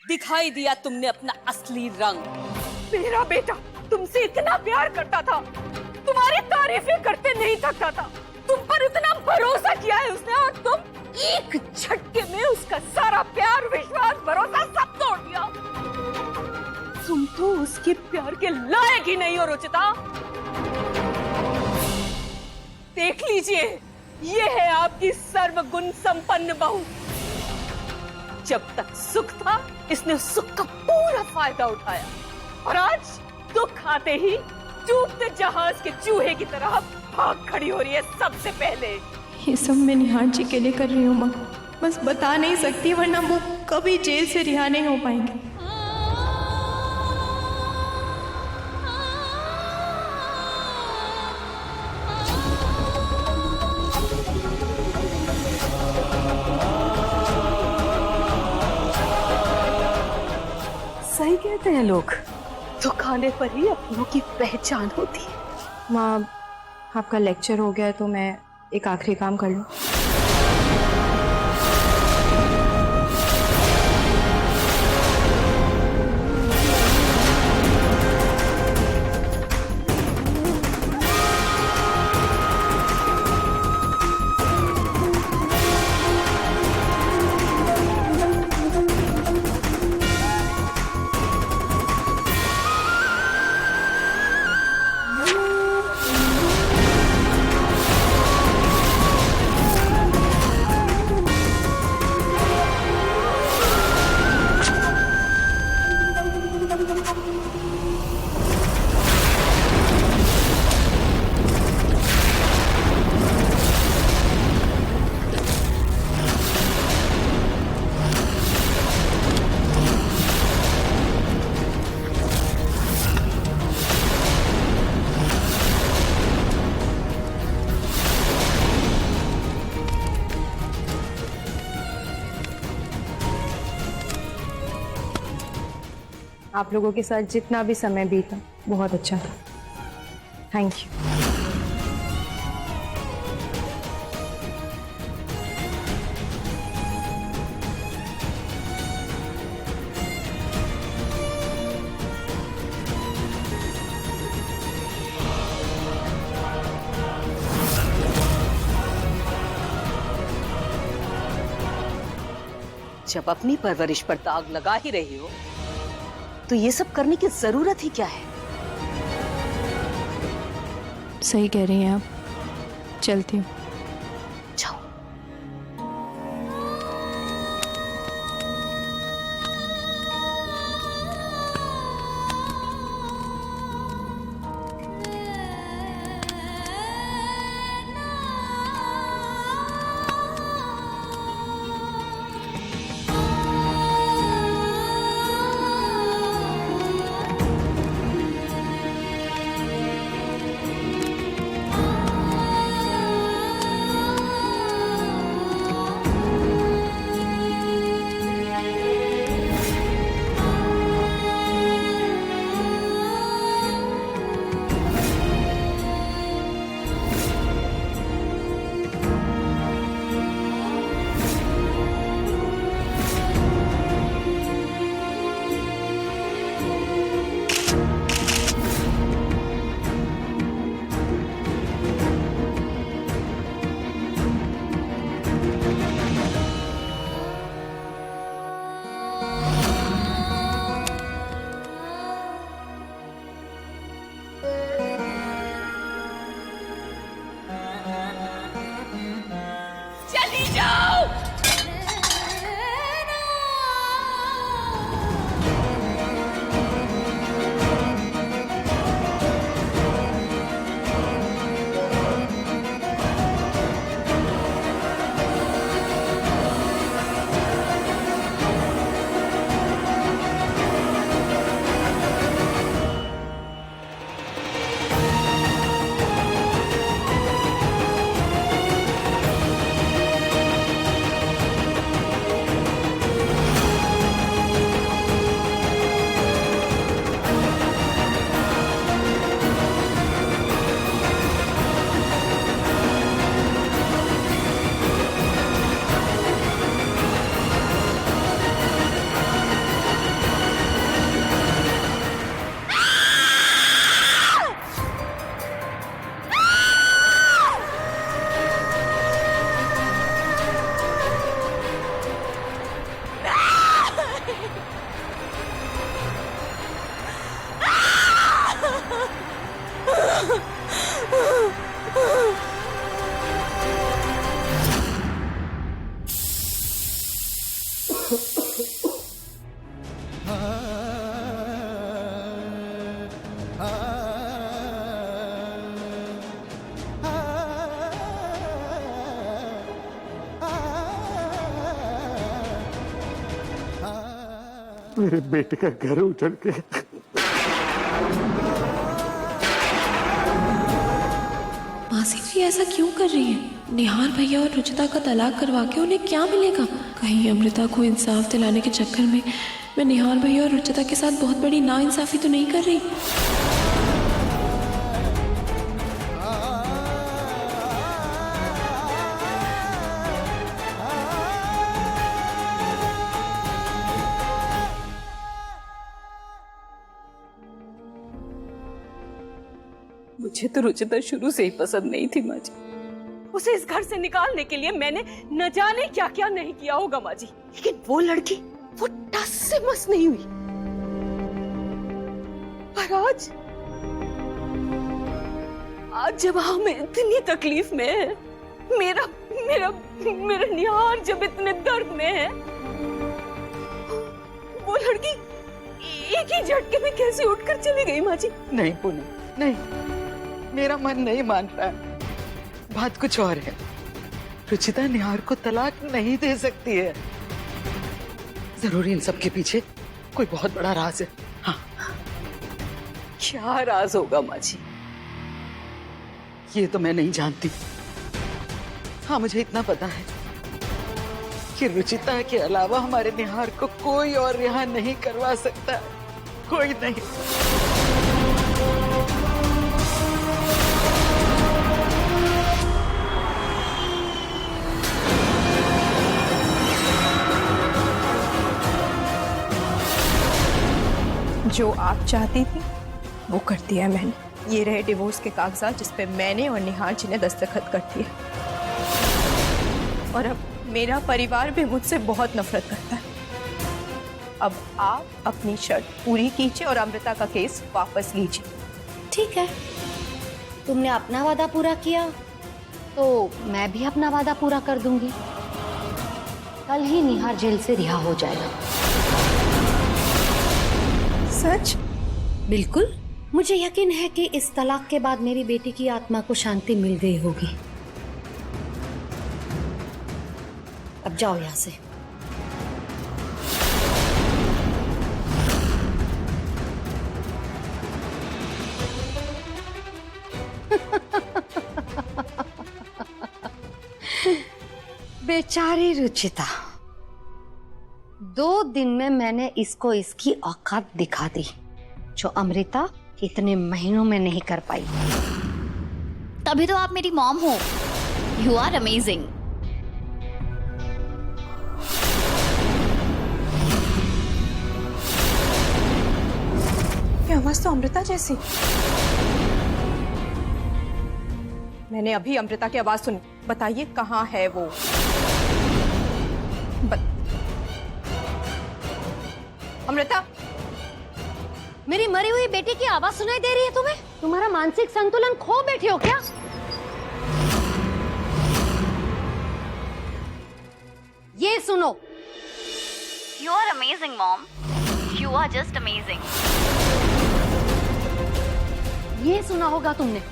दिखाई दिया तुमने अपना असली रंग। मेरा बेटा तुमसे इतना प्यार करता था, तुम्हारी तारीफें करते नहीं थकता था। तुम पर इतना भरोसा किया है उसने, और तुम एक झटके में उसका सारा प्यार, विश्वास, भरोसा सब तोड़ दिया। तुम तो उसके प्यार के लायक ही नहीं हो रुचिता। देख लीजिए, ये है आपकी सर्वगुण संपन्न बहू। जब तक सुख था इसने सुख का पूरा फायदा उठाया, और आज दुख आते ही डूबते जहाज के चूहे की तरह भाग खड़ी हो रही है सबसे पहले। ये सब मैं निहार जी के लिए कर रही हूँ माँ, बस बता नहीं सकती वरना वो कभी जेल से रिहा नहीं हो पाएंगे। सही कहते हैं लोग, दुख आने पर ही अपनों की पहचान होती है। माँ, आपका लेक्चर हो गया है तो मैं एक आखिरी काम कर लूँ। आप लोगों के साथ जितना भी समय बीता बहुत अच्छा था। Thank you. जब अपनी परवरिश पर दाग लगा ही रही हो तो ये सब करने की जरूरत ही क्या है? सही कह रही हैं आप, चलती हूँ। जाओ। मेरे बेटे का घर उजड़ के मासी जी ऐसा क्यों कर रही है? निहार भैया और रुचिता का तलाक करवा के उन्हें क्या मिलेगा? कहीं अमृता को इंसाफ दिलाने के चक्कर में मैं निहार भैया और रुचिता के साथ बहुत बड़ी नाइंसाफी तो नहीं कर रही? मुझे तो रुचिता शुरू से ही पसंद नहीं थी माँ जी। उसे इस घर से निकालने के लिए मैंने न जाने क्या क्या नहीं किया होगा माँ जी, लेकिन वो लड़की वो टस से मस नहीं हुई। पर आज जब हम इतनी तकलीफ में है, मेरा मेरा मेरा निहार जब इतने दर्द में है, वो लड़की एक ही झटके में कैसे उठकर चली गई माँ जी? नहीं पूनम, नहीं, मेरा मन नहीं मान रहा है। बात कुछ और है। रुचिता निहार को तलाक नहीं दे सकती है। जरूर इन सब के पीछे कोई बहुत बड़ा राज है। हाँ, क्या राज होगा माँ जी? ये तो मैं नहीं जानती। हाँ, मुझे इतना पता है कि रुचिता के अलावा हमारे निहार को कोई और रिहा नहीं करवा सकता। कोई नहीं। जो आप चाहती थी वो कर दिया मैंने। ये रहे डिवोर्स के कागजात जिस पे मैंने और निहार जी ने दस्तखत कर दिए। और अब मेरा परिवार भी मुझसे बहुत नफरत करता है। अब आप अपनी शर्त पूरी कीजिए और अमृता का केस वापस लीजिए। ठीक है, तुमने अपना वादा पूरा किया तो मैं भी अपना वादा पूरा कर दूंगी। कल ही निहार जेल से रिहा हो जाएगा। सच? बिल्कुल, मुझे यकीन है कि इस तलाक के बाद मेरी बेटी की आत्मा को शांति मिल गई होगी। अब जाओ यहाँ से। बेचारी रुचिता, 2 दिन में मैंने इसको इसकी औकात दिखा दी, जो अमृता इतने महीनों में नहीं कर पाई। तभी तो आप मेरी मॉम हो। You are amazing. ये आवाज तो अमृता जैसी। मैंने अभी अमृता की आवाज सुनी। बताइए कहाँ है वो? अमृता, मेरी मरी हुई बेटी की आवाज सुनाई दे रही है तुम्हें? तुम्हारा मानसिक संतुलन खो बैठी हो क्या? ये सुनो। You are amazing mom. You are just amazing. ये सुना होगा तुमने।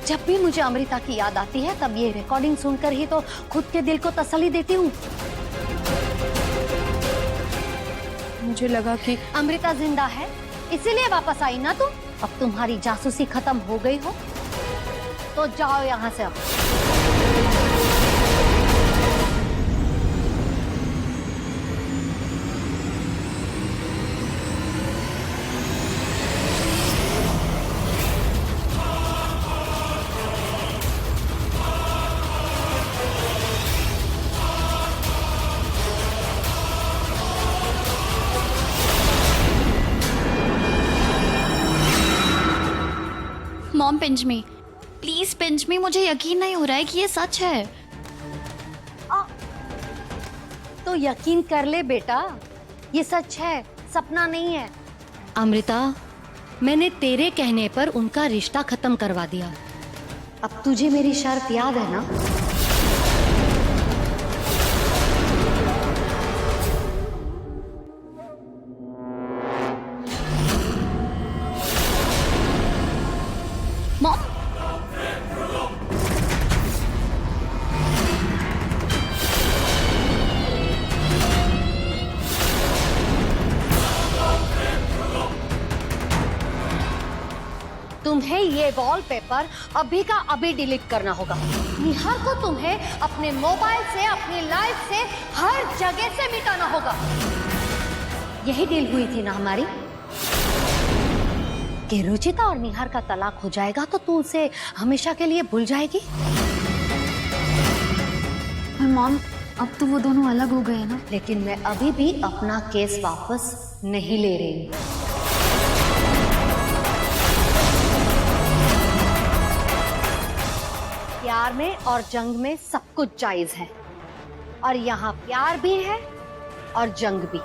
जब भी मुझे अमृता की याद आती है तब ये रिकॉर्डिंग सुनकर ही तो खुद के दिल को तसल्ली देती हूँ। मुझे लगा कि अमृता जिंदा है इसीलिए वापस आई ना तुम। अब तुम्हारी जासूसी खत्म हो गई हो तो जाओ यहाँ से। अब mom pinch me, please pinch me. मुझे यकीन नहीं हो रहा है कि ये सच है। तो यकीन कर ले बेटा, ये सच है, सपना नहीं है। अमृता, मैंने तेरे कहने पर उनका रिश्ता खत्म करवा दिया। अब तुझे मेरी शर्त याद है ना? मॉम, तुम्हें ये वॉलपेपर अभी का अभी डिलीट करना होगा। निहार को तुम्हें अपने मोबाइल से, अपनी लाइफ से, हर जगह से मिटाना होगा। यही डील हुई थी ना हमारी कि रुचिता और निहार का तलाक हो जाएगा तो तू उसे हमेशा के लिए भूल जाएगी। पर मॉम, अब तो वो दोनों अलग हो गए ना। लेकिन मैं अभी भी अपना केस वापस नहीं ले रही। प्यार में और जंग में सब कुछ जायज है, और यहाँ प्यार भी है और जंग भी।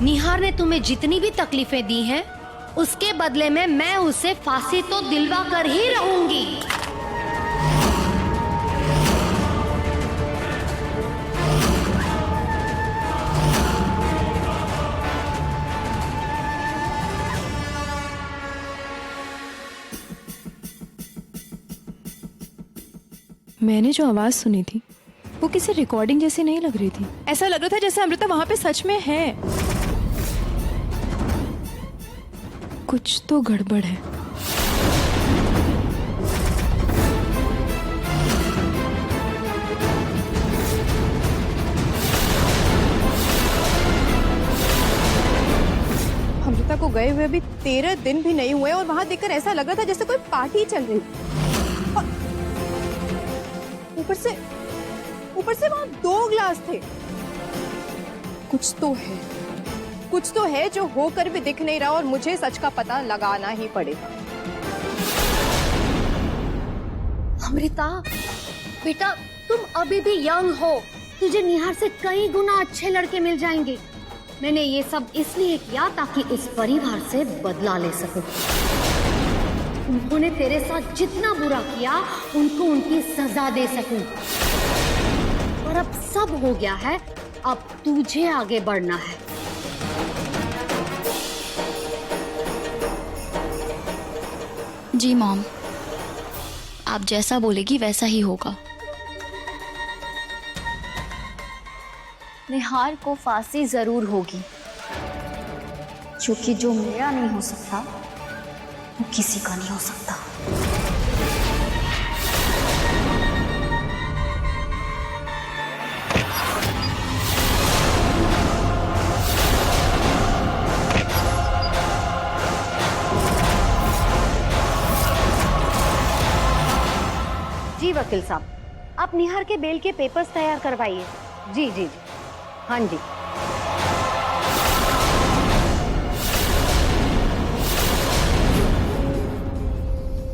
निहार ने तुम्हें जितनी भी तकलीफें दी हैं, उसके बदले में मैं उसे फांसी तो दिलवा कर ही रहूंगी। मैंने जो आवाज सुनी थी वो किसी रिकॉर्डिंग जैसी नहीं लग रही थी। ऐसा लग रहा था जैसे अमृता वहां पे सच में है। कुछ तो गड़बड़ है। अमृता को गए हुए भी 13 दिन भी नहीं हुए और वहां देखकर ऐसा लग रहा था जैसे कोई पार्टी चल रही। और ऊपर से वहां 2 ग्लास थे। कुछ तो है जो होकर भी दिख नहीं रहा और मुझे सच का पता लगाना ही पड़ेगा। अमृता बेटा, तुम अभी भी यंग हो, तुझे निहार से कई गुना अच्छे लड़के मिल जाएंगे। मैंने ये सब इसलिए किया ताकि इस परिवार से बदला ले सकूं। उन्होंने तेरे साथ जितना बुरा किया उनको उनकी सजा दे सकूं। और अब सब हो गया है, अब तुझे आगे बढ़ना है। जी मॉम, आप जैसा बोलेगी वैसा ही होगा। निहार को फांसी जरूर होगी, क्योंकि जो मेरा नहीं हो सकता वो किसी का नहीं हो सकता। जी वकील साहब, आप निहार के बेल के पेपर्स तैयार करवाइए। जी जी जी, हाँ जी।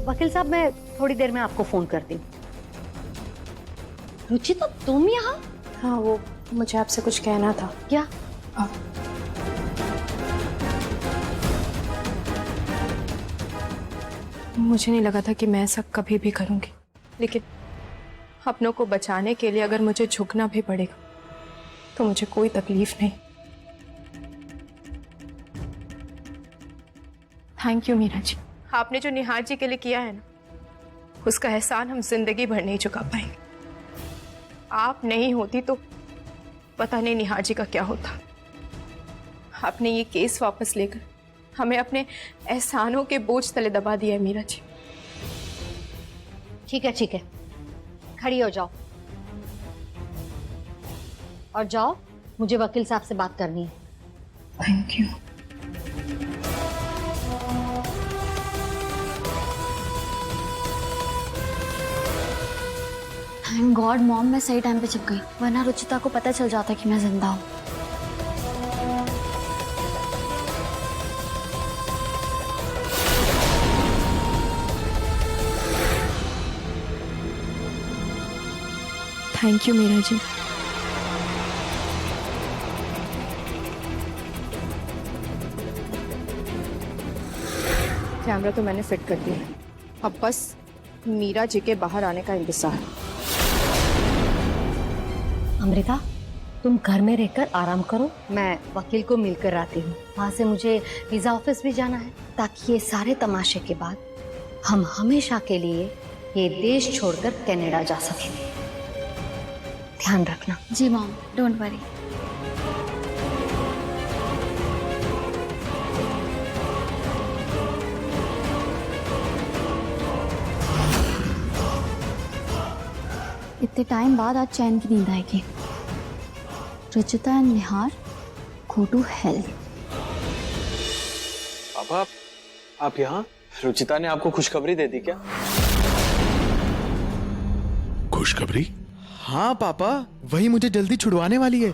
वकील साहब, मैं थोड़ी देर में आपको फोन करती हूँ। रुचिता, तुम यहाँ? हाँ, वो मुझे आपसे कुछ कहना था। क्या? मुझे नहीं लगा था कि मैं ऐसा कभी भी करूंगी, लेकिन अपनों को बचाने के लिए अगर मुझे झुकना भी पड़ेगा तो मुझे कोई तकलीफ नहीं। थैंक यू मीरा जी। आपने जो निहार जी के लिए किया है ना, उसका एहसान हम जिंदगी भर नहीं चुका पाएंगे। आप नहीं होती तो पता नहीं निहार जी का क्या होता। आपने ये केस वापस लेकर हमें अपने एहसानों के बोझ तले दबा दिया है मीरा जी। ठीक है, खड़ी हो जाओ और जाओ, मुझे वकील साहब से बात करनी है। Thank you. Thank God mom, मैं सही टाइम पे छुप गई, वरना रुचिता को पता चल जाता कि मैं जिंदा हूँ। Thank you Meera ji. Camera तो मैंने फिट कर दिया, अब बस मीरा जी के बाहर आने का इंतजार। अमृता, तुम घर में रहकर आराम करो, मैं वकील को मिलकर आती हूँ। वहाँ से मुझे वीजा ऑफिस भी जाना है, ताकि ये सारे तमाशे के बाद हम हमेशा के लिए ये देश छोड़कर कनाडा जा सकें। ध्यान रखना। जी मॉम, डोंट वरी। इतने टाइम बाद आज चैन की नींद आएगी। Ruchita and Nihar go to hell. पापा, आप यहाँ? रुचिता ने आपको खुशखबरी दे दी क्या? खुशखबरी? हाँ पापा, वही मुझे जल्दी छुड़वाने वाली है।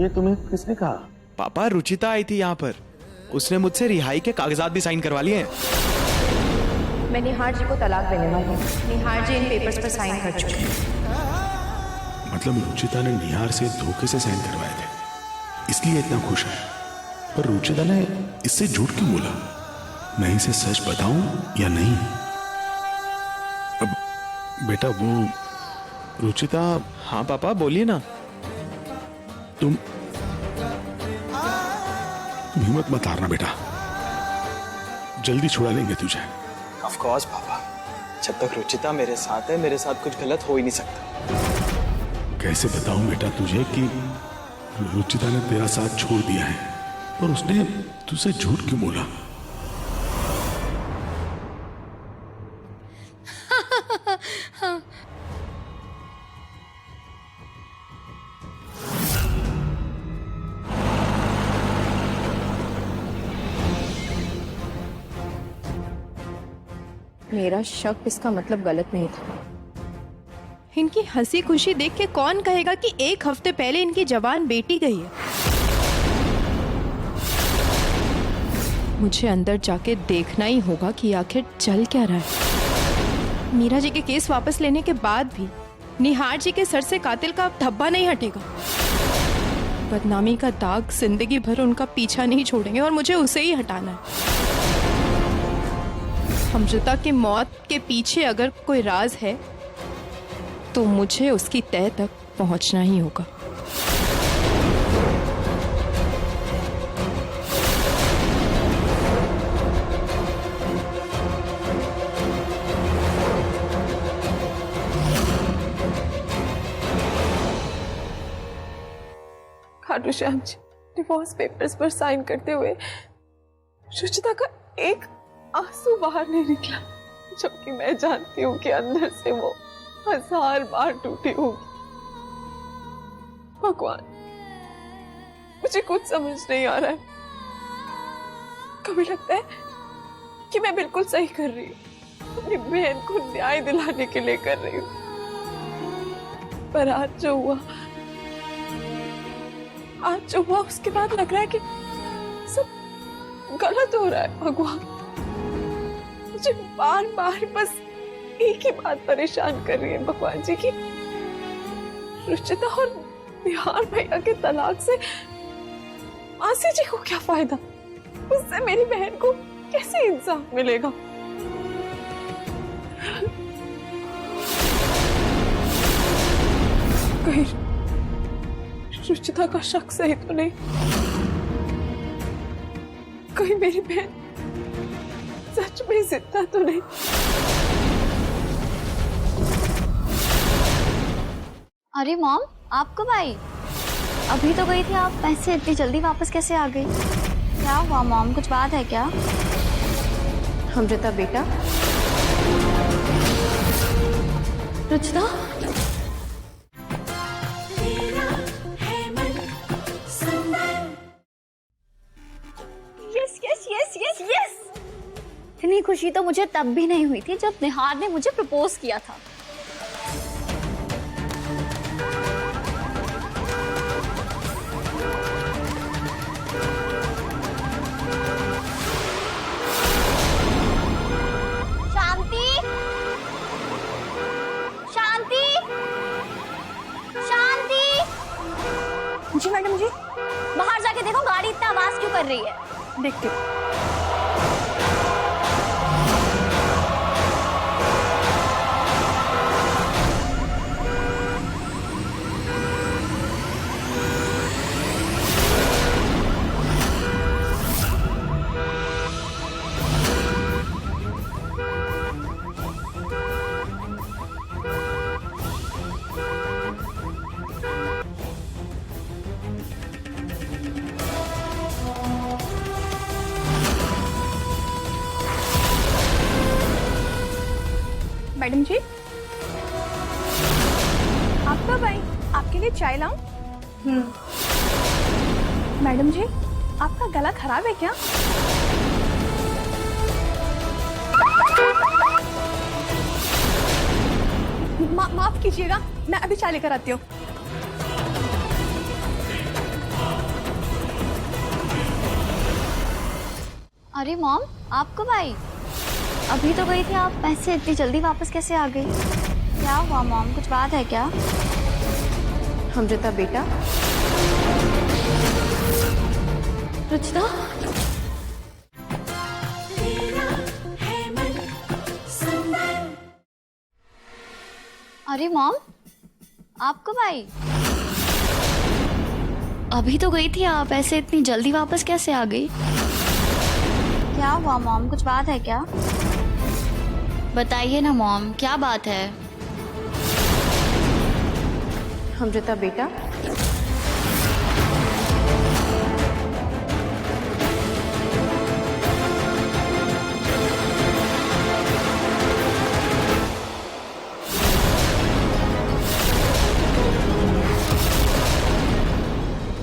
ये तुम्हें किसने कहा? पापा, रुचिता आई थी यहाँ पर, उसने मुझसे रिहाई के कागजात भी साइन करवा लिए हैं। मैं निहार जी को तलाक देने वाली हूँ। निहार जी इन पेपर्स पर साइन कर चुके हैं। मतलब रुचिता ने निहार से धोखे से साइन करवाए थे, इसलिए इतना खुश है। पर रुचिता ने इससे झूठ क्यों बोला? मैं इसे सच बताऊं या नहीं? अब बेटा वो रुचिता। हाँ पापा, बोलिए ना। तुम हिम्मत मत हारना बेटा, जल्दी छुड़ा लेंगे तुझे। ऑफ कोर्स पापा, जब तक रुचिता मेरे साथ है, मेरे साथ कुछ गलत हो ही नहीं सकता। कैसे बताऊं बेटा तुझे कि रुचिता ने तेरा साथ छोड़ दिया है, और उसने तुझसे झूठ क्यों बोला? मेरा शक इसका मतलब गलत नहीं था। इनकी हंसी खुशी देख के कौन कहेगा कि एक हफ्ते पहले इनकी जवान बेटी गई है। मुझे अंदर जाके देखना ही होगा कि आखिर चल क्या रहा है। मीरा जी के केस वापस लेने के बाद भी निहार जी के सर से कातिल का धब्बा नहीं हटेगा। बदनामी का दाग जिंदगी भर उनका पीछा नहीं छोड़ेंगे, और मुझे उसे ही हटाना है। अमृता की मौत के पीछे अगर कोई राज है तो मुझे उसकी तह तक पहुंचना ही होगा। खाटू श्याम जी, डिवोर्स पेपर्स पर साइन करते हुए रुचिता का एक आंसू बाहर नहीं निकला, जबकि मैं जानती हूँ कि अंदर से वो 1000 बार टूटी होगी। भगवान, मुझे कुछ समझ नहीं आ रहा है। कभी लगता है कि मैं बिल्कुल सही कर रही हूँ, अपनी बहन को न्याय दिलाने के लिए कर रही हूँ, पर आज जो हुआ उसके बाद लग रहा है कि सब गलत हो रहा है। भगवान, मुझे बार बार बस एक ही बात परेशान कर रही है भगवान जी की, रुचिता और निहार भैया के तलाक से मासी जी को क्या फायदा? उससे मेरी बहन को कैसे इंसाफ मिलेगा? कहीं रुचिता का शक सही तो नहीं? कहीं मेरी बहन सच में जिंदा तो नहीं? अरे मॉम, आप कब आई? अभी तो गई थी आप, ऐसे इतनी जल्दी वापस कैसे आ गई? क्या हुआ मॉम, कुछ बात है क्या? अमृता बेटा, Ruchita, yes yes yes yes yes. इतनी खुशी तो मुझे तब भी नहीं हुई थी जब निहार ने मुझे प्रपोज किया था। शांति, शांति, शांति। जी मैडम जी। बाहर जाके देखो गाड़ी इतना आवाज क्यों कर रही है। देखते मैडम जी, आप कब आई? आपके लिए चाय लाऊं? मैडम जी, आपका गला खराब है क्या? माफ कीजिएगा, मैं अभी चाय लेकर आती हूँ। अरे मॉम, आप कब आई? अभी तो गई थी आप, पैसे इतनी जल्दी वापस कैसे आ गई? क्या हुआ मॉम, कुछ बात है क्या? अमृता बेटा। रुचिता, अरे मॉम, आप कब आई? अभी तो गई थी आप, ऐसे इतनी जल्दी वापस कैसे आ गई? क्या हुआ मॉम, कुछ बात है क्या? बताइए ना मॉम, क्या बात है? अमृता बेटा,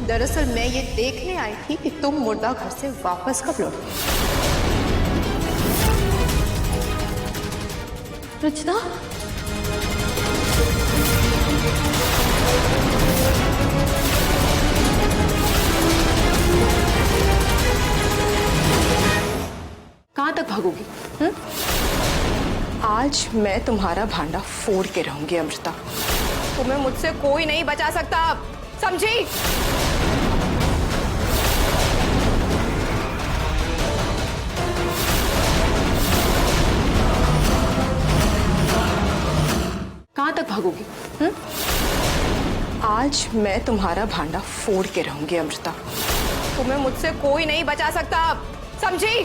दरअसल मैं ये देखने आई थी कि तुम मुर्दा घर से वापस कब लौटे। रुचिता, कहाँ तक भागोगी? आज मैं तुम्हारा भांडा फोड़ के रहूंगी अमृता। तुम्हें मुझसे कोई नहीं बचा सकता, अब समझी? कहाँ तक भागोगी? आज मैं तुम्हारा भांडा फोड़ के रहूंगी अमृता। तुम्हें मुझसे कोई नहीं बचा सकता, अब समझी?